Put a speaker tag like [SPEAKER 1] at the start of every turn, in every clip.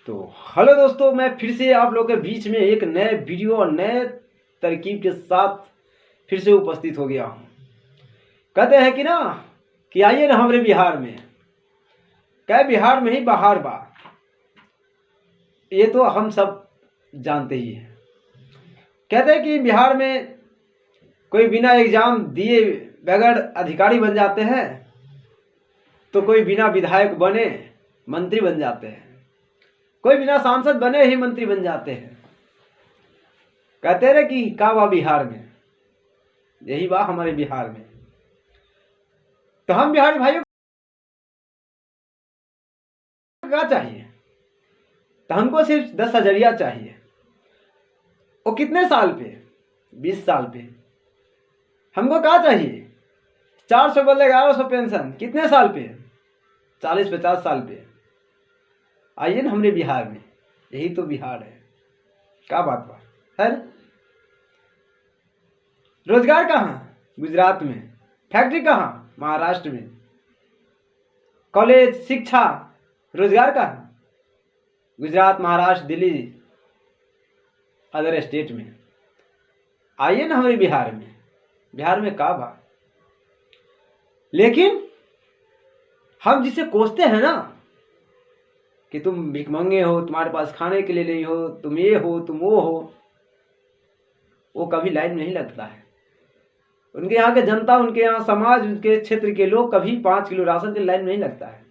[SPEAKER 1] तो हेलो दोस्तों, मैं फिर से आप लोगों के बीच में एक नए वीडियो और नए तरकीब के साथ फिर से उपस्थित हो गया हूँ। कहते हैं कि आइए ना हमारे बिहार में, क्या बिहार में ही बहार बा, ये तो हम सब जानते ही हैं। कहते हैं कि बिहार में कोई बिना एग्जाम दिए बगैर अधिकारी बन जाते हैं, तो कोई बिना विधायक बने मंत्री बन जाते हैं, कोई बिना सांसद बने ही मंत्री बन जाते हैं। कहते रहे कि का बा बिहार में, यही बा हमारे बिहार में। तो हम बिहारी भाइयों को क्या चाहिए? तो हमको सिर्फ 10,000 चाहिए। वो कितने साल पे? 20 साल पे। हमको क्या चाहिए? 400 बदले 1100 पेंशन कितने साल पे? 40-50 साल पे। आइए ना हमारे बिहार में, यही तो बिहार है। क्या बात बा है? रोजगार कहाँ? गुजरात में। फैक्ट्री कहाँ? महाराष्ट्र में। कॉलेज, शिक्षा, रोजगार कहाँ? गुजरात, महाराष्ट्र, दिल्ली, अदर स्टेट में। आइए ना हमारे बिहार में, बिहार में का बा। लेकिन हम जिसे कोसते हैं ना कि तुम भिखमंगे हो, तुम्हारे पास खाने के लिए नहीं हो, तुम ये हो, तुम वो हो, वो कभी लाइन में नहीं लगता है। उनके यहाँ के जनता, उनके यहाँ समाज, उनके क्षेत्र के लोग कभी 5 किलो राशन के लाइन में नहीं लगता है।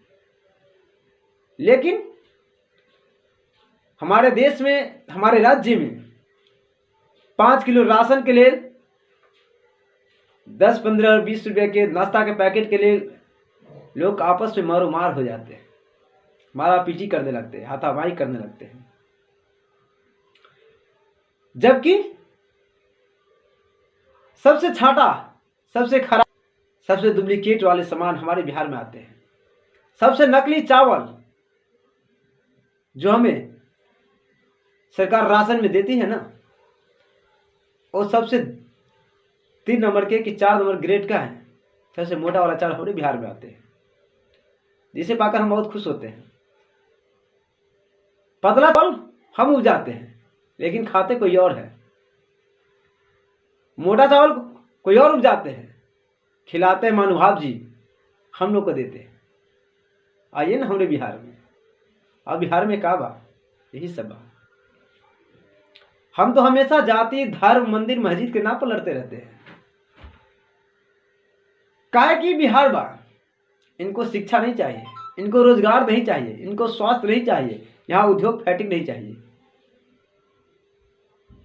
[SPEAKER 1] लेकिन हमारे देश में, हमारे राज्य में 5 किलो राशन के लिए 10, 15 और 20 रुपए के नाश्ता के पैकेट के लिए लोग आपस में मारोमार हो जाते हैं, मारा पीटी करने लगते हैं, हाथापाई करने लगते हैं। जबकि सबसे छाटा, सबसे खराब, सबसे डुप्लीकेट वाले सामान हमारे बिहार में आते हैं। सबसे नकली चावल जो हमें सरकार राशन में देती है ना, वो सबसे 3 नंबर के कि 4 नंबर ग्रेड का है। सबसे मोटा वाला चावल हमारे बिहार में आते हैं, जिसे पाकर हम बहुत खुश होते हैं। पतला चावल हम उपजाते हैं, लेकिन खाते कोई और है। मोटा चावल कोई और उपजाते हैं, खिलाते हैं महानुभाव जी, हम लोग को देते हैं। आइए ना हमारे बिहार में। अब बिहार में का बा, यही सब बा। हम तो हमेशा जाति, धर्म, मंदिर, मस्जिद के नाम पर लड़ते रहते हैं। काहे कि बिहार बा, इनको शिक्षा नहीं चाहिए, इनको रोजगार नहीं चाहिए, इनको स्वास्थ्य नहीं चाहिए, यहाँ उद्योग फैक्ट्री नहीं चाहिए।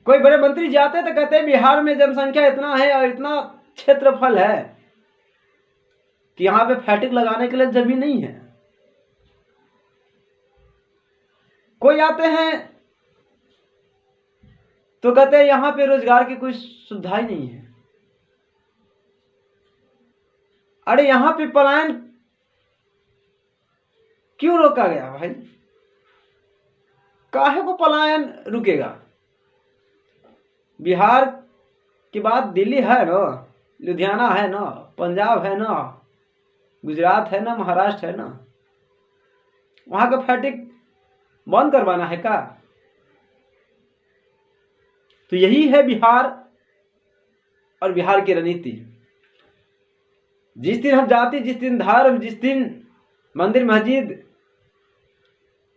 [SPEAKER 1] कोई बड़े मंत्री जाते तो कहते हैं बिहार में जनसंख्या इतना है और इतना क्षेत्रफल है कि यहाँ पे फैक्ट्री लगाने के लिए जमीन नहीं है। कोई आते हैं तो कहते हैं यहाँ पे रोजगार की कोई सुविधा ही नहीं है। अरे यहाँ पे पलायन क्यों रोका गया भाई? काहे को पलायन रुकेगा? बिहार के बाद दिल्ली है ना, लुधियाना है ना, पंजाब है ना, गुजरात है ना, महाराष्ट्र है ना। वहां का फैक्ट्री बंद करवाना है का? तो यही है बिहार और बिहार की रणनीति। जिस दिन हम जाति, जिस दिन धर्म, जिस दिन मंदिर मस्जिद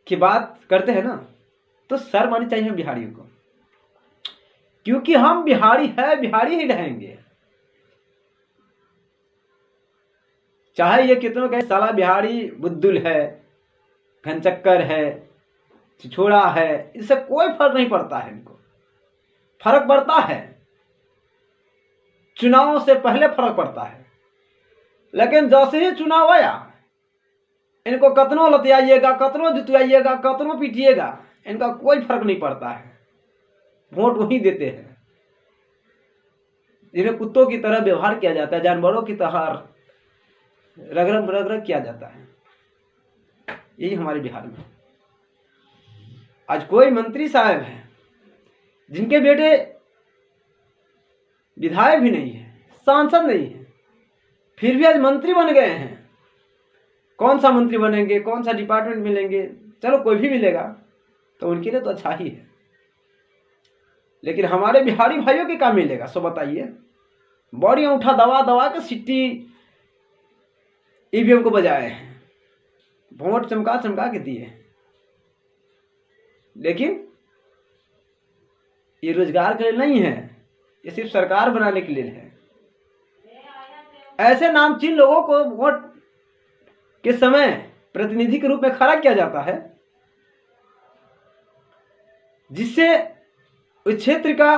[SPEAKER 1] की बात करते हैं ना, तो शर्म आनी चाहिए हम बिहारियों को, क्योंकि हम बिहारी है, बिहारी ही रहेंगे। चाहे ये कितनों कहे साला बिहारी बुद्दुल है, घनचक्कर है, छिछोड़ा है, इससे कोई फर्क नहीं पड़ता है। इनको फर्क पड़ता है चुनाव से पहले फर्क पड़ता है। लेकिन जैसे ही चुनाव आया, इनको कतनों लतियाइएगा, कतनों जुतियाइएगा, कतनों पीटिएगा, इनका कोई फर्क नहीं पड़ता है। वोट वही देते हैं जिन्हें कुत्तों की तरह व्यवहार किया जाता है, जानवरों की तरह रगरग रगरग किया जाता है। यही हमारे बिहार में आज कोई मंत्री साहब हैं जिनके बेटे विधायक भी नहीं है, सांसद नहीं है, फिर भी आज मंत्री बन गए हैं। कौन सा मंत्री बनेंगे, कौन सा डिपार्टमेंट मिलेंगे? चलो कोई भी मिलेगा, तो उनके लिए तो अच्छा ही है, लेकिन हमारे बिहारी भाइयों के क्या मिलेगा सो बताइए। बॉडी उठा दबा दबा के सिट्टी ईवीएम को बजाए हैं, वोट चमका चमका के दिए, लेकिन ये रोजगार के लिए नहीं है, ये सिर्फ सरकार बनाने के लिए है। ऐसे नामचीन लोगों को वोट के समय प्रतिनिधि के रूप में खड़ा किया जाता है, जिससे उस क्षेत्र का,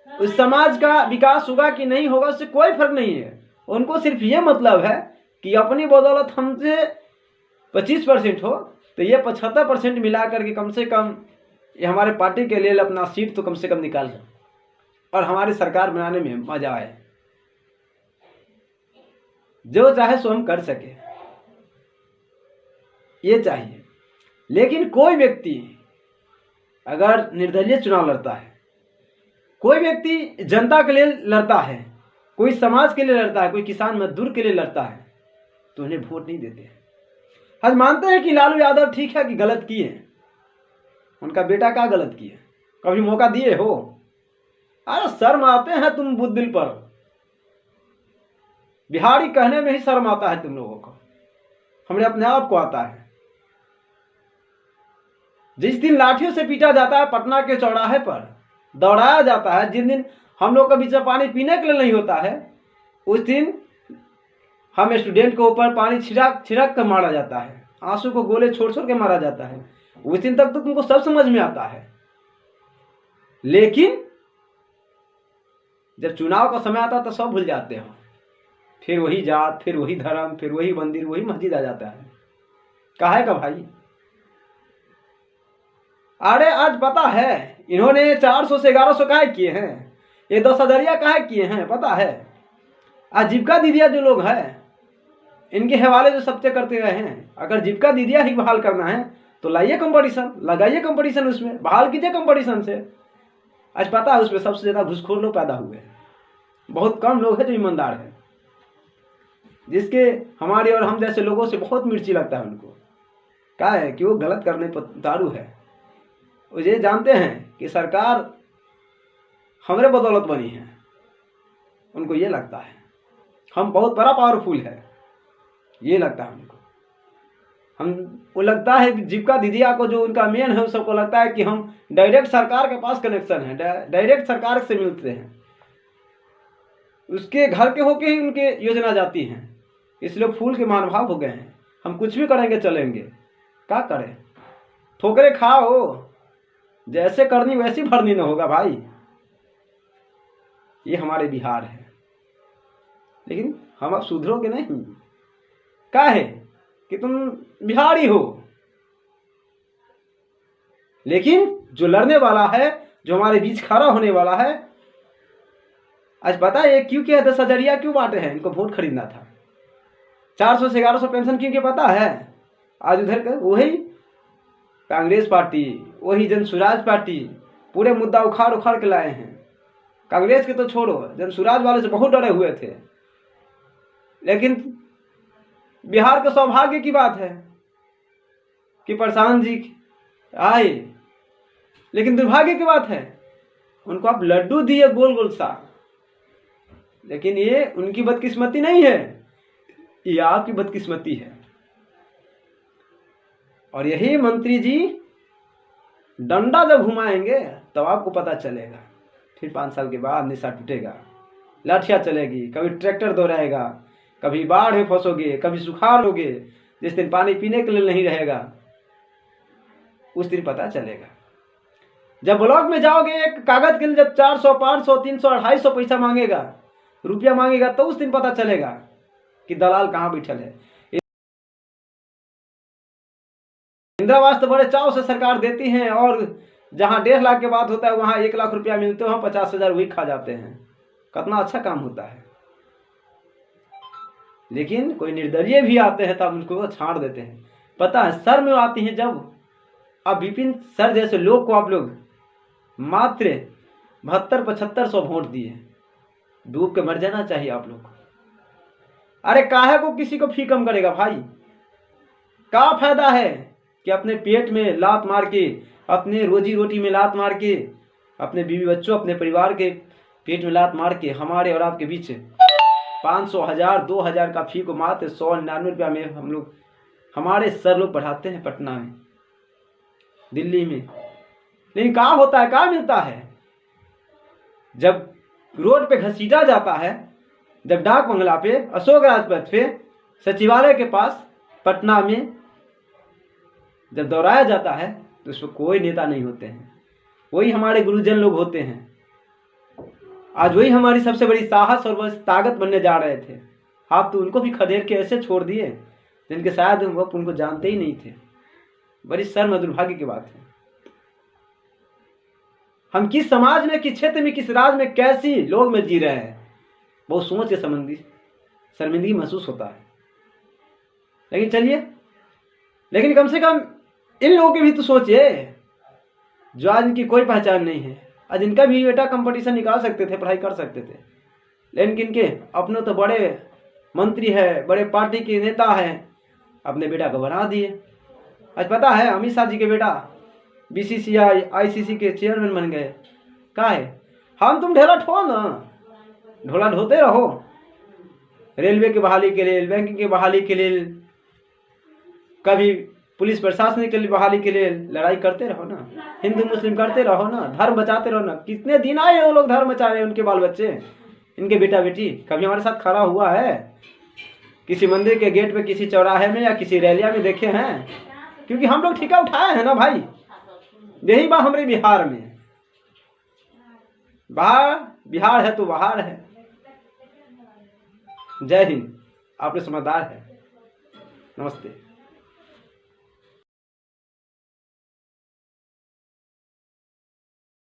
[SPEAKER 1] उस समाज का विकास होगा कि नहीं होगा उससे कोई फर्क नहीं है। उनको सिर्फ ये मतलब है कि अपनी बदौलत हमसे 25% हो तो ये 75% मिला करके कम से कम ये हमारे पार्टी के लिए अपना सीट तो कम से कम निकाल जाए और हमारी सरकार बनाने में मजा आए। जो चाहे सो हम कर सके, ये चाहिए। लेकिन कोई व्यक्ति अगर निर्दलीय चुनाव लड़ता है, कोई व्यक्ति जनता के लिए लड़ता है, कोई समाज के लिए लड़ता है, कोई किसान मजदूर के लिए लड़ता है, तो उन्हें वोट नहीं देते। आज मानते हैं कि लालू यादव ठीक है कि गलत किए, उनका बेटा क्या गलत किए, कभी मौका दिए हो? अरे शर्म आते हैं तुम बुद्धिल पर, बिहारी कहने में ही शर्म आता है तुम लोगों को, हमें अपने आप को आता है। जिस दिन लाठियों से पीटा जाता है पटना के चौराहे पर, दौड़ाया जाता है, जिन दिन हम लोग का बीच में पानी पीने के लिए नहीं होता है, उस दिन हम स्टूडेंट के ऊपर पानी छिड़क छिड़क कर मारा जाता है, आंसू को गोले छोड़ छोड़ के मारा जाता है। उस दिन तक तो तुमको सब समझ में आता है, लेकिन जब चुनाव का समय आता तो सब भूल जाते हो। फिर वही जात, फिर वही धर्म, फिर वही मंदिर, वही मस्जिद आ जाता है। काहे का भाई? अरे आज पता है इन्होंने 400 से 1100 काहे किए हैं, ये 10,000 काहे किए हैं पता है? जीविका दीदिया जो लोग हैं इनके हवाले जो सबसे करते रहे हैं, अगर जीविका दीदिया ही बहाल करना है तो लाइए कंपटीशन, लगाइए कंपटीशन, उसमें बहाल कीजिए कंपटीशन से। आज पता है उसमें सबसे ज्यादा घुसखोर लोग पैदा हुए हैं, बहुत कम लोग हैं जो ईमानदार है, जिसके हमारे और हम जैसे लोगों से बहुत मिर्ची लगता है उनको। क्या है कि वो गलत करने पर उतारू है, वो ये जानते हैं कि सरकार हमारे बदौलत बनी है, उनको ये लगता है हम बहुत बड़ा पावरफुल है, ये लगता है उनको। वो लगता है कि जीविका दीदिया को जो उनका मेन है, सबको लगता है कि हम डायरेक्ट सरकार के पास कनेक्शन है, डायरेक्ट सरकार से मिलते हैं, उसके घर के होके ही उनके योजना जाती है, इसलिए फूल के महानुभाव हो गए हैं। हम कुछ भी करेंगे चलेंगे, क्या करें, ठोकरे खाओ, जैसे करनी वैसी भरनी न होगा भाई। ये हमारे बिहार है, लेकिन हम अब सुधरोगे नहीं। क्या है कि तुम बिहारी हो, लेकिन जो लड़ने वाला है, जो हमारे बीच खड़ा होने वाला है, आज पता है क्यों किया 10,000 क्यों बांटे हैं? इनको वोट खरीदना था। 400 से 1100 पेंशन क्यों के पता है? आज उधर का वही कांग्रेस पार्टी, वही जन स्वराज पार्टी पूरे मुद्दा उखाड़ उखाड़ के लाए हैं। कांग्रेस के तो छोड़ो, जन स्वराज वाले से बहुत डरे हुए थे, लेकिन बिहार के सौभाग्य की बात है कि प्रशांत जी आए, लेकिन दुर्भाग्य की बात है उनको आप लड्डू दिए गोल गोल सा, लेकिन ये उनकी बदकिस्मती नहीं है, ये आपकी बदकिस्मती है। और यही मंत्री जी डंडा जब घुमाएंगे तब आपको पता चलेगा। फिर 5 साल के बाद निशा टूटेगा, लाठियां चलेगी, कभी ट्रैक्टर दौड़ाएगा, कभी बाढ़ में फंसोगे, कभी सुखाड़ होगे, जिस दिन पानी पीने के लिए नहीं रहेगा उस दिन पता चलेगा। जब ब्लॉक में जाओगे, एक कागज के लिए जब 400, 500, 300, 250 पैसा मांगेगा, रुपया मांगेगा, तो उस दिन पता चलेगा कि दलाल कहाँ बैठल है। इंदिरा आवास तो बड़े चाव से सरकार देती है, और जहां 1.5 लाख के बात होता है वहां 1 लाख रुपया मिलते हो, 50,000 वही खा जाते हैं। कितना अच्छा काम होता है, लेकिन कोई निर्दलीय भी आते हैं तब उनको छाड़ देते हैं। पता है सर में आती है जब अब विपिन सर जैसे लोग को आप लोग मात्र 72-7500 वोट दिए, डूब के मर जाना चाहिए आप लोग को। अरे काहे को किसी को फी कम करेगा भाई? क्या फायदा है कि अपने पेट में लात मार के अपने रोजी रोटी में लात मार के, अपने बीवी बच्चों, अपने परिवार के पेट में लात मार के हमारे और आपके बीच 500, 1000, 2000 का फी को मात्र 199 रुपया में हम लोग, हमारे सर लोग पढ़ाते हैं पटना में, दिल्ली में। लेकिन कहाँ होता है, कहाँ मिलता है? जब रोड पे घसीटा जाता है, जब डाक बंगला पे, अशोक राजपथ पे, सचिवालय के पास पटना में जब दौड़ाया जाता है, तो उसमें कोई नेता नहीं होते हैं। वही हमारे गुरुजन लोग होते हैं। आज वही हमारी सबसे बड़ी साहस और बस ताकत बनने जा रहे थे। आप तो उनको भी खदेड़ के ऐसे छोड़ दिए जिनके शायद हम उनको जानते ही नहीं थे। बड़ी शर्म और दुर्भाग्य की बात है। हम किस समाज में, किस क्षेत्र में, किस राज्य में, कैसी लोग में जी रहे हैं, बहुत सोच के संबंधी शर्मिंदगी महसूस होता है। लेकिन चलिए, लेकिन कम से कम इन लोगों की भी तो सोचिए जो आज इनकी कोई पहचान नहीं है। आज इनका भी बेटा कंपटीशन निकाल सकते थे, पढ़ाई कर सकते थे, लेकिन इनके अपने तो बड़े मंत्री है, बड़े पार्टी के नेता है, अपने बेटा को बना दिए। आज पता है अमित शाह जी के बेटा बीसीसीआई आईसीसी के चेयरमैन बन गए। क्या है, हम तुम ढेला ठो ना, ढोला ढोते रहो। रेलवे की बहाली के लिए, बैंकिंग की बहाली के लिए, कभी पुलिस प्रशासन के लिए बहाली के लिए लड़ाई करते रहो ना, हिंदू मुस्लिम करते रहो ना, धर्म बचाते रहो ना। कितने दिन आए वो लोग धर्म बचा रहे हैं, उनके बाल बच्चे, इनके बेटा बेटी। कभी हमारे साथ खड़ा हुआ है किसी मंदिर के गेट पे, किसी चौराहे में या किसी रैलिया में देखे हैं? क्योंकि हम लोग ठिका उठाए हैं ना भाई। यही बात हमारे बिहार में, बिहार है तो बाहर है। जय हिंद। आप लोग समझदार है। नमस्ते।